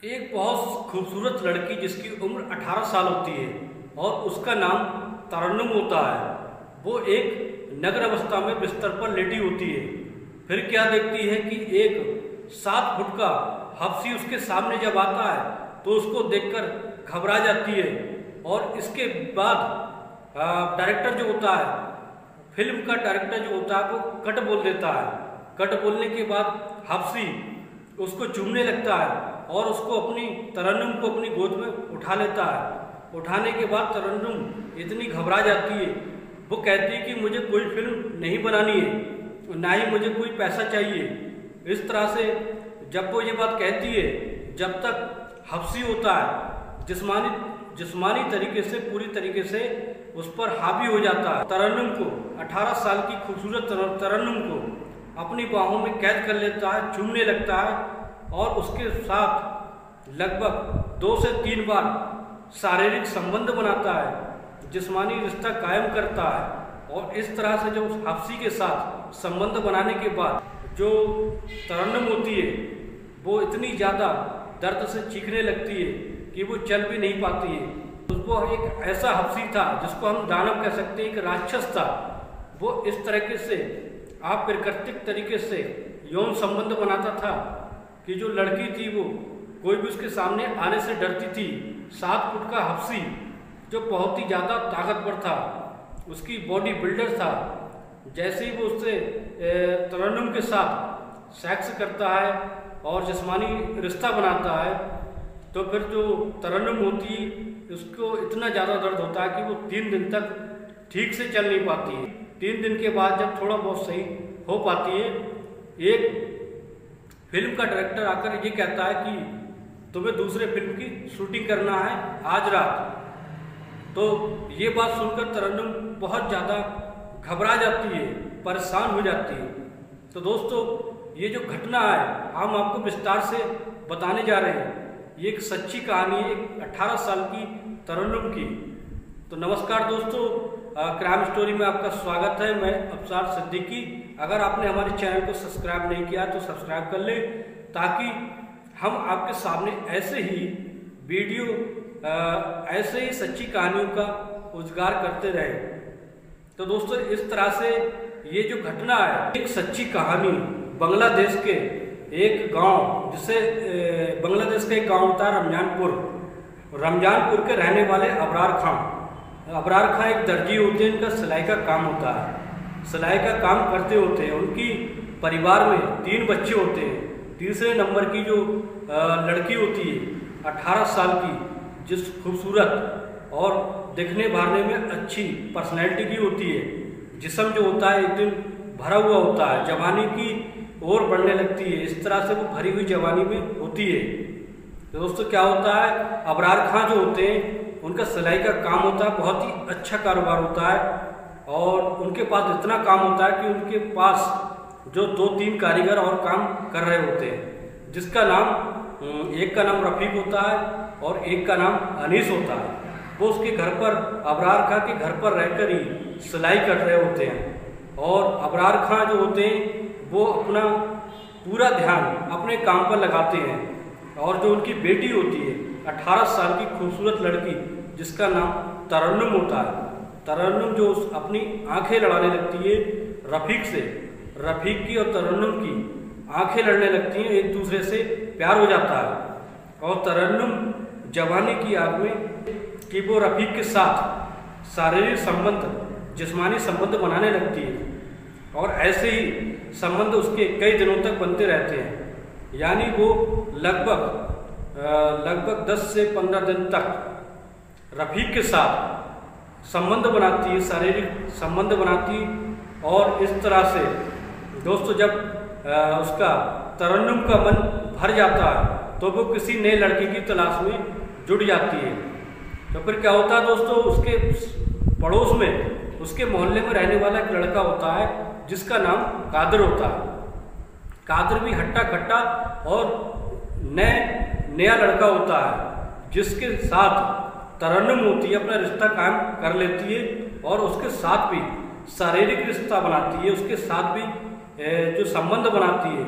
एक बहुत खूबसूरत लड़की जिसकी उम्र 18 साल होती है और उसका नाम तरन्नुम होता है। वो एक नग्न अवस्था में बिस्तर पर लेटी होती है। फिर क्या देखती है कि एक 7 फुट का हबशी उसके सामने जब आता है तो उसको देखकर घबरा जाती है। और इसके बाद डायरेक्टर जो होता है, फिल्म का डायरेक्टर जो होता है, वो कट बोल देता है। कट बोलने के बाद हबशी उसको चूमने लगता है और उसको तरन्नुम को अपनी गोद में उठा लेता है। उठाने के बाद तरन्नुम इतनी घबरा जाती है, वो कहती है कि मुझे कोई फिल्म नहीं बनानी है, ना ही मुझे कोई पैसा चाहिए। इस तरह से जब वो ये बात कहती है, जब तक हबशी होता है जिस्मानी तरीके से, पूरी तरीके से उस पर हावी हो जाता है। तरन्नुम को, 18 साल की खूबसूरत तरन्नुम को अपनी बाहों में कैद कर लेता है, चूमने लगता है और उसके साथ लगभग 2 से 3 बार शारीरिक संबंध बनाता है, जिस्मानी रिश्ता कायम करता है। और इस तरह से जब उस हबशी के साथ संबंध बनाने के बाद जो तरन्नुम होती है, वो इतनी ज़्यादा दर्द से चीखने लगती है कि वो चल भी नहीं पाती है। उसको एक ऐसा हबशी था जिसको हम दानव कह सकते हैं, एक राक्षस था। वो इस तरीके से अप्राकृतिक तरीके से यौन संबंध बनाता था कि जो लड़की थी वो कोई भी उसके सामने आने से डरती थी। 7 फुट का हबशी जो बहुत ही ज़्यादा ताकतवर था, उसकी बॉडी बिल्डर था। जैसे ही वो उससे तरन्नुम के साथ सेक्स करता है और जिस्मानी रिश्ता बनाता है, तो फिर जो तरन्नुम होती है उसको इतना ज़्यादा दर्द होता है कि वो 3 दिन तक ठीक से चल नहीं पाती है। 3 दिन के बाद जब थोड़ा बहुत सही हो पाती है, एक फिल्म का डायरेक्टर आकर ये कहता है कि तुम्हें दूसरे फिल्म की शूटिंग करना है आज रात। तो ये बात सुनकर तरन्नुम बहुत ज़्यादा घबरा जाती है, परेशान हो जाती है। तो दोस्तों, ये जो घटना है हम आपको विस्तार से बताने जा रहे हैं। ये एक सच्ची कहानी है, एक 18 साल की तरन्नुम की। तो नमस्कार दोस्तों, क्राइम स्टोरी में आपका स्वागत है। मैं अफसार सिद्दीकी। अगर आपने हमारे चैनल को सब्सक्राइब नहीं किया तो सब्सक्राइब कर लें, ताकि हम आपके सामने ऐसे ही वीडियो, ऐसे ही सच्ची कहानियों का उजागर करते रहें। तो दोस्तों, इस तरह से ये जो घटना है, एक सच्ची कहानी बांग्लादेश के एक गांव, जिसे बांग्लादेश का एक गांव होता है रमजानपुर के रहने वाले अबरार खां एक दर्जी होते हैं। इनका सिलाई का काम होता है, सिलाई का काम करते होते हैं। उनकी परिवार में 3 बच्चे होते हैं। तीसरे नंबर की जो लड़की होती है 18 साल की, जिस खूबसूरत और दिखने भारने में अच्छी पर्सनैलिटी की होती है, जिस्म जो होता है एकदम भरा हुआ होता है, जवानी की ओर बढ़ने लगती है। इस तरह से वो भरी हुई जवानी में होती है। तो दोस्तों, क्या होता है, अबरार खां जो होते हैं उनका सिलाई का काम होता है, बहुत ही अच्छा कारोबार होता है। और उनके पास इतना काम होता है कि उनके पास जो 2-3 कारीगर और काम कर रहे होते हैं, जिसका नाम, एक का नाम रफीक होता है और एक का नाम अनीस होता है। वो उसके घर पर, अबरार खां के घर पर रहकर ही सिलाई कर रहे होते हैं। और अबरार खां जो होते हैं वो अपना पूरा ध्यान अपने काम पर लगाते हैं। और जो उनकी बेटी होती है 18 साल की खूबसूरत लड़की, जिसका नाम तरन्नुम होता है, तरन्नुम जो अपनी आंखें लड़ाने लगती है रफीक से। रफीक की और तरन्नुम की आंखें लड़ने लगती हैं, एक दूसरे से प्यार हो जाता है। और तरन्नुम जवानी की आग में कि वो रफीक के साथ शारीरिक संबंध, जिस्मानी संबंध बनाने लगती है। और ऐसे ही संबंध उसके कई दिनों तक बनते रहते हैं। यानी वो लगभग 10 से 15 दिन तक रफीक के साथ संबंध बनाती है, शारीरिक संबंध बनाती। और इस तरह से दोस्तों, जब उसका तरन्नुम का मन भर जाता है तो वो किसी नए लड़के की तलाश में जुट जाती है। तो फिर क्या होता है दोस्तों, उसके पड़ोस में, उसके मोहल्ले में रहने वाला एक लड़का होता है जिसका नाम कादर होता है। कादर भी हट्टा कट्टा और नया लड़का होता है, जिसके साथ तरन्नुम होती है, अपना रिश्ता कायम कर लेती है और उसके साथ भी शारीरिक रिश्ता बनाती है, उसके साथ भी जो संबंध बनाती है,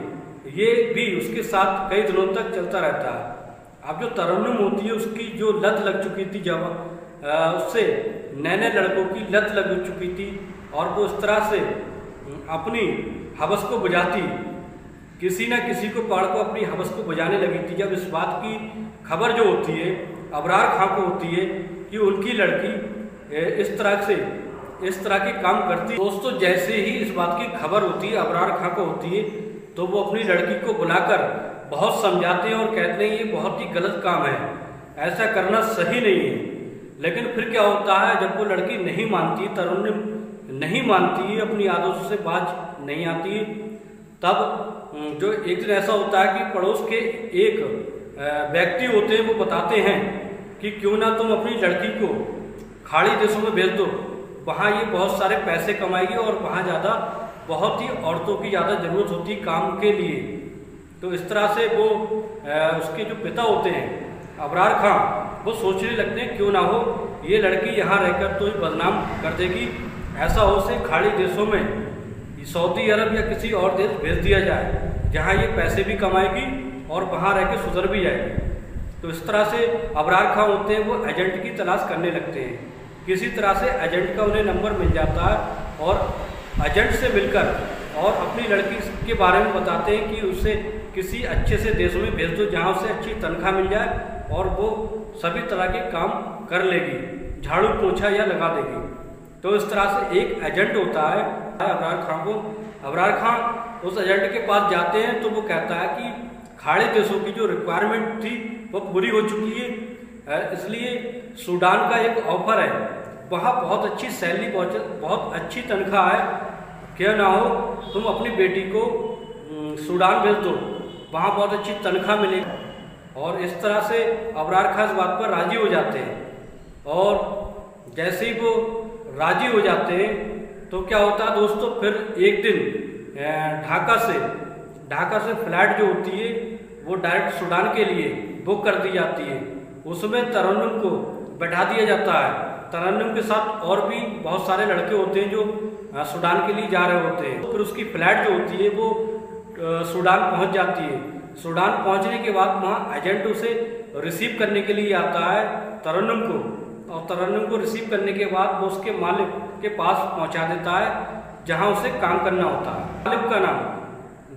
ये भी उसके साथ कई दिनों तक चलता रहता है। अब जो तरन्नुम होती है उसकी जो लत लग चुकी थी, जब उससे नए नए लड़कों की लत लग चुकी थी और वो इस तरह से अपनी हवस को बुझाती, किसी न किसी को पकड़ को अपनी हवस को बुझाने लगी थी। जब इस बात की खबर जो होती है अबरार खां को होती है कि उनकी लड़की इस तरह के काम करती, दोस्तों जैसे ही इस बात की खबर होती है अबरार खां को होती है तो वो अपनी लड़की को बुलाकर बहुत समझाते हैं और कहते हैं ये बहुत ही गलत काम है, ऐसा करना सही नहीं है। लेकिन फिर क्या होता है, जब वो लड़की नहीं मानती, तरन्नुम नहीं मानती, अपनी आदतों से बाज नहीं आती, तब जो एक दिन ऐसा होता है कि पड़ोस के एक व्यक्ति होते हैं, वो बताते हैं कि क्यों ना तुम अपनी लड़की को खाड़ी देशों में भेज दो, वहाँ ये बहुत सारे पैसे कमाएगी और वहाँ ज़्यादा बहुत ही औरतों की ज़्यादा ज़रूरत होती है काम के लिए। तो इस तरह से वो उसके जो पिता होते हैं अबरार खां, वो सोचने लगते हैं क्यों ना हो ये लड़की यहाँ रहकर तो ही बदनाम कर देगी, ऐसा हो से खाड़ी देशों में सऊदी अरब या किसी और देश भेज दिया जाए जहाँ ये पैसे भी कमाएगी और वहाँ रह के सुधर भी जाएगी। तो इस तरह से अबरार खां होते हैं, वो एजेंट की तलाश करने लगते हैं। किसी तरह से एजेंट का उन्हें नंबर मिल जाता है और एजेंट से मिलकर और अपनी लड़की के बारे में बताते हैं कि उसे किसी अच्छे से देश में भेज दो जहाँ उसे अच्छी तनख्वाह मिल जाए और वो सभी तरह के काम कर लेगी, झाड़ू पोछा या लगा देगी। तो इस तरह से एक एजेंट होता है अबरार खां को। अबरार खां उस एजेंट के पास जाते हैं तो वो कहता है कि खाड़ी देशों की जो रिक्वायरमेंट थी वो पूरी हो चुकी है, इसलिए सूडान का एक ऑफर है, वहाँ बहुत अच्छी सैलरी, बहुत अच्छी तनख्वाह है, क्या ना हो तुम अपनी बेटी को सूडान भेज दो, वहाँ बहुत अच्छी तनख्वाह मिलेगी। और इस तरह से अबरार खां इस बात पर राजी हो जाते हैं। और जैसे ही वो राजी हो जाते हैं तो क्या होता है दोस्तों, फिर एक दिन ढाका से फ्लाइट जो होती है वो डायरेक्ट सूडान के लिए बुक कर दी जाती है। उसमें तरन्नुम को बैठा दिया जाता है। तरन्नुम के साथ और भी बहुत सारे लड़के होते हैं जो सूडान के लिए जा रहे होते हैं। तो फिर उसकी फ्लाइट जो होती है वो सूडान पहुंच जाती है। सूडान पहुंचने के बाद वहाँ एजेंट उसे रिसीव करने के लिए आता है तरन्नुम को, और तरन्नुम को रिसीव करने के बाद वो उसके मालिक के पास पहुंचा देता है जहां उसे काम करना होता है। मालिक का नाम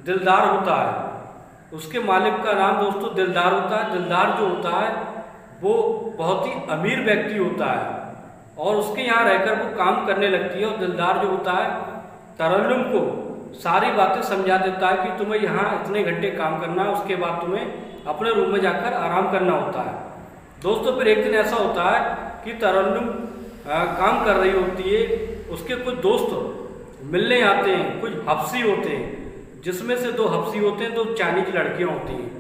दिलदार होता है, उसके मालिक का नाम दोस्तों दिलदार होता है। दिलदार जो होता है वो बहुत ही अमीर व्यक्ति होता है और उसके यहाँ रहकर वो काम करने लगती है। और दिलदार जो होता है तरन्नुम को सारी बातें समझा देता है कि तुम्हें यहाँ इतने घंटे काम करना है, उसके बाद तुम्हें अपने रूम में जाकर आराम करना होता है। दोस्तों फिर एक दिन ऐसा होता है कि तरन्नुम काम कर रही होती है, उसके कुछ दोस्त मिलने आते हैं, कुछ हफ्सी होते हैं, जिसमें से 2 हफ्सी होते हैं, 2 चाइनीज लड़कियां होती हैं।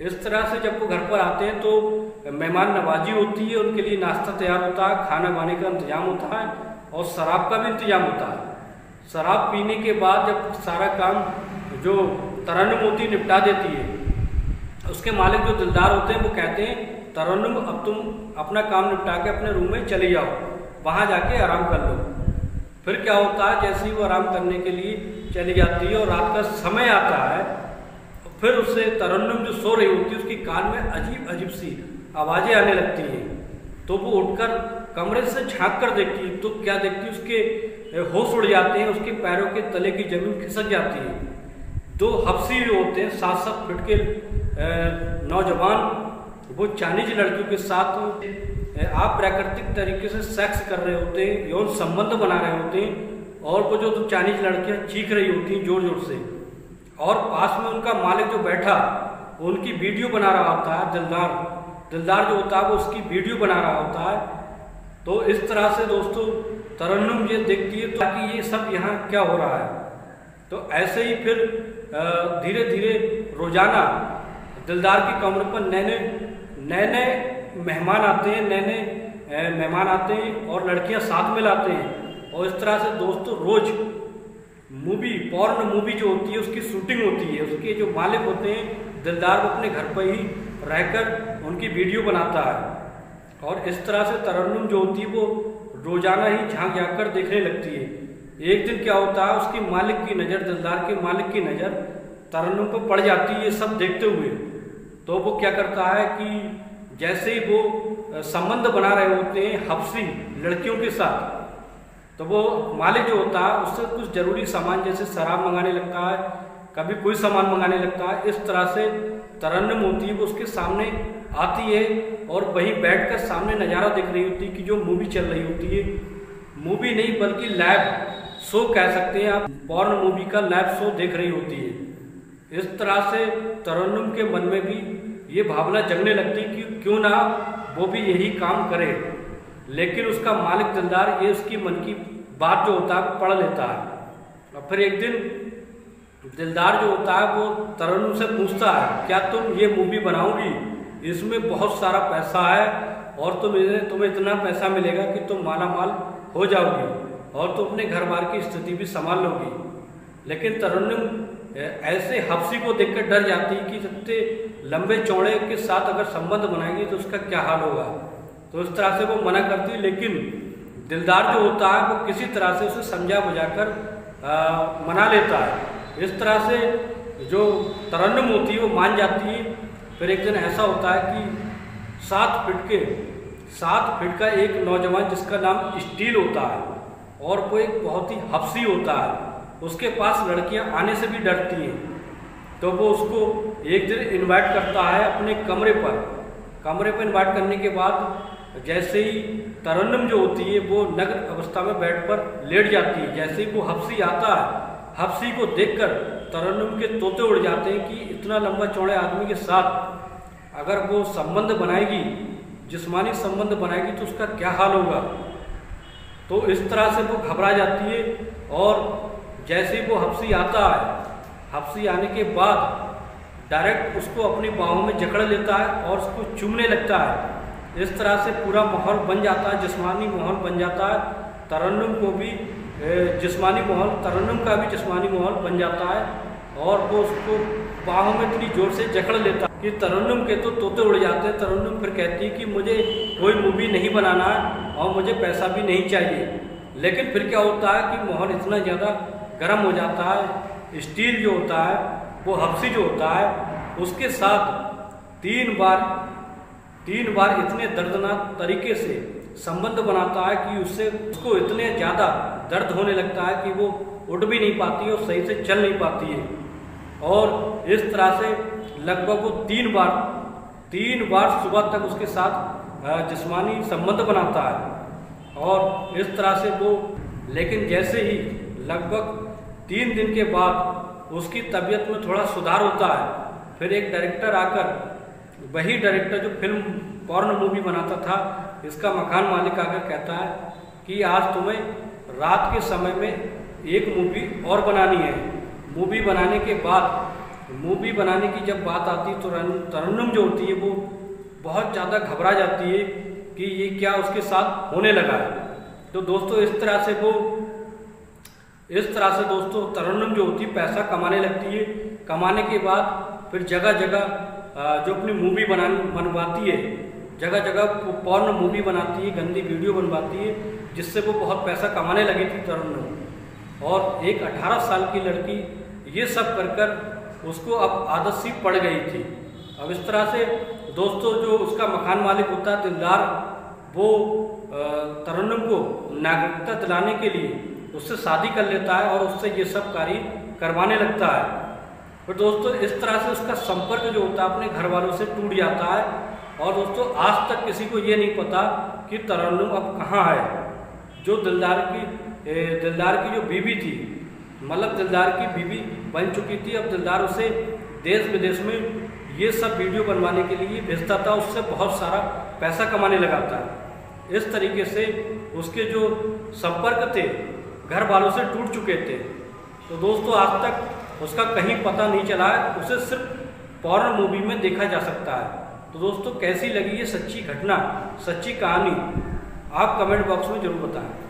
इस तरह से जब वो घर पर आते हैं तो मेहमान नवाजी होती है, उनके लिए नाश्ता तैयार होता है, खाना बनाने का इंतजाम होता है और शराब का भी इंतजाम होता है। शराब पीने के बाद जब सारा काम जो तरन्नुम होती निपटा देती है, उसके मालिक जो दिलदार होते हैं वो कहते हैं तरन्नुम अब तुम अपना काम निपटा के अपने रूम में चले जाओ, वहाँ जाके आराम कर लो। फिर क्या होता है, जैसे ही वो आराम करने के लिए चली जाती है और रात का समय आता है, फिर उससे तरन्नुम जो सो रही होती है उसकी कान में अजीब अजीब सी आवाज़ें आने लगती हैं। तो वो उठकर कमरे से झांक कर देखती है तो क्या देखती है, उसके होश उड़ जाते हैं, उसके पैरों के तले की जमीन खिसक जाती है। 2 हफ्सी होते हैं 7-7 फीट के नौजवान, वो चाइनीज लड़कियों के साथ आप प्राकृतिक तरीके से सेक्स कर रहे होते हैं, यौन संबंध बना रहे होते हैं। और वो जो चाइनीज लड़कियां चीख रही होती हैं जोर जोर से, और पास में उनका मालिक जो बैठा उनकी वीडियो बना रहा होता है। दिलदार जो होता है वो उसकी वीडियो बना रहा होता है। तो इस तरह से दोस्तों तरन्नुम ये देखती है तो कि ये सब यहाँ क्या हो रहा है। तो ऐसे ही फिर धीरे धीरे रोजाना दिलदार के कमरे पर नए नए मेहमान आते हैं, और लड़कियां साथ में लाते हैं। और इस तरह से दोस्तों रोज पॉर्न मूवी जो होती है उसकी शूटिंग होती है। उसके जो मालिक होते हैं दिलदार वो अपने घर पर ही रहकर उनकी वीडियो बनाता है। और इस तरह से तरन्नुम जो होती है वो रोजाना ही झांक कर देखने लगती है। एक दिन क्या होता है, उसकी मालिक की नज़र, दिलदार के मालिक की नज़र तरन्नुम पर पड़ जाती है ये सब देखते हुए। तो वो क्या करता है कि जैसे ही वो संबंध बना रहे होते हैं हफ्सी लड़कियों के साथ, तो वो मालिक जो होता है उससे कुछ ज़रूरी सामान जैसे शराब मंगाने लगता है, कभी कोई सामान मंगाने लगता है। इस तरह से तरन्नुम होती है वो उसके सामने आती है और वहीं बैठकर सामने नज़ारा देख रही होती है कि जो मूवी चल रही होती है, मूवी नहीं बल्कि लाइव शो कह सकते हैं आप, पॉर्न मूवी का लाइव शो देख रही होती है। इस तरह से तरन्नुम के मन में भी ये भावना जगने लगती कि क्यों ना वो भी यही काम करे, लेकिन उसका मालिक दिलदार ये उसकी मन की बात जो होता है पढ़ लेता है। और फिर एक दिन दिलदार जो होता है वो तरन्नुम से पूछता है, क्या तुम ये मूवी बनाओगी? इसमें बहुत सारा पैसा है और तुम्हें इतना पैसा मिलेगा कि तुम माला माल हो जाओगी और तुम अपने घर बार की स्थिति भी संभाल लोगी। लेकिन तरन्नुम ऐसे हफ्सी को देखकर डर जाती है कि इतने लंबे चौड़े के साथ अगर संबंध बनाएगी तो उसका क्या हाल होगा। तो इस तरह से वो मना करती है, लेकिन दिलदार जो होता है वो किसी तरह से उसे समझा बुझाकर मना लेता है। इस तरह से जो तरन्नुम होती है वो मान जाती है। फिर एक दिन ऐसा होता है कि 7 फीट का एक नौजवान जिसका नाम स्टील होता है और वो एक बहुत ही हफ्सी होता है, उसके पास लड़कियां आने से भी डरती हैं। तो वो उसको एक दिन इनवाइट करता है अपने कमरे पर इनवाइट करने के बाद जैसे ही तरन्नुम जो होती है वो नग्न अवस्था में बेड पर लेट जाती है। जैसे ही वो हफ्सी आता है, हफ्सी को देखकर तरन्नुम के तोते उड़ जाते हैं कि इतना लंबा चौड़े आदमी के साथ अगर वो संबंध बनाएगी, जिस्मानी संबंध बनाएगी तो उसका क्या हाल होगा। तो इस तरह से वो घबरा जाती है और जैसे ही वो हफ्सी आता है, हफ्सी आने के बाद डायरेक्ट उसको अपनी बाहों में जकड़ लेता है और उसको चूमने लगता है। इस तरह से पूरा माहौल बन जाता है, जिस्मानी माहौल बन जाता है। तरन्नुम को भी जिस्मानी माहौल, तरन्नुम का भी जिस्मानी माहौल बन जाता है और वो उसको बाहों में इतनी जोर से जकड़ लेता है कि तरन्नुम के तो तोते उड़ जाते हैं। तरन्नुम फिर कहती है कि मुझे कोई मूवी नहीं बनाना है और मुझे पैसा भी नहीं चाहिए। लेकिन फिर क्या होता है कि माहौल इतना ज़्यादा गर्म हो जाता है, स्टील जो होता है वो हफ्सी जो होता है उसके साथ तीन बार इतने दर्दनाक तरीके से संबंध बनाता है कि उसको इतने ज़्यादा दर्द होने लगता है कि वो उठ भी नहीं पाती है और सही से चल नहीं पाती है। और इस तरह से लगभग वो तीन बार सुबह तक उसके साथ जिस्मानी संबंध बनाता है। और इस तरह से वो, लेकिन जैसे ही लगभग 3 दिन के बाद उसकी तबीयत में थोड़ा सुधार होता है, फिर एक डायरेक्टर आकर, वही डायरेक्टर जो फिल्म पॉर्न मूवी बनाता था, इसका मकान मालिक आकर कहता है कि आज तुम्हें रात के समय में एक मूवी और बनानी है। मूवी बनाने की जब बात आती है तो तरन्नुम जो होती है वो बहुत ज़्यादा घबरा जाती है कि ये क्या उसके साथ होने लगा है। तो दोस्तों इस तरह से दोस्तों तरन्नुम जो होती है पैसा कमाने लगती है। कमाने के बाद फिर जगह जगह जो अपनी मूवी बनवाती है, जगह जगह वो पॉर्न मूवी बनाती है, गंदी वीडियो बनवाती है, जिससे वो बहुत पैसा कमाने लगी थी तरन्नुम। और एक 18 साल की लड़की ये सब कर उसको अब आदत सी पड़ गई थी। अब इस तरह से दोस्तों जो उसका मकान मालिक होता है दिलदार, वो तरन्नुम को नागरिकता दिलाने के लिए उससे शादी कर लेता है और उससे ये सब कार्य करवाने लगता है। फिर दोस्तों इस तरह से उसका संपर्क जो होता है अपने घर वालों से टूट जाता है। और दोस्तों आज तक किसी को ये नहीं पता कि तरन्नुम अब कहाँ है। जो दिलदार की जो बीवी थी, मतलब दिलदार की बीवी बन चुकी थी, अब दिलदार उसे देश विदेश में ये सब वीडियो बनवाने के लिए भेजता था, उससे बहुत सारा पैसा कमाने लगा था। इस तरीके से उसके जो संपर्क थे घर वालों से टूट चुके थे। तो दोस्तों आज तक उसका कहीं पता नहीं चला है, उसे सिर्फ पॉर्न मूवी में देखा जा सकता है। तो दोस्तों कैसी लगी ये सच्ची घटना, सच्ची कहानी, आप कमेंट बॉक्स में जरूर बताएं।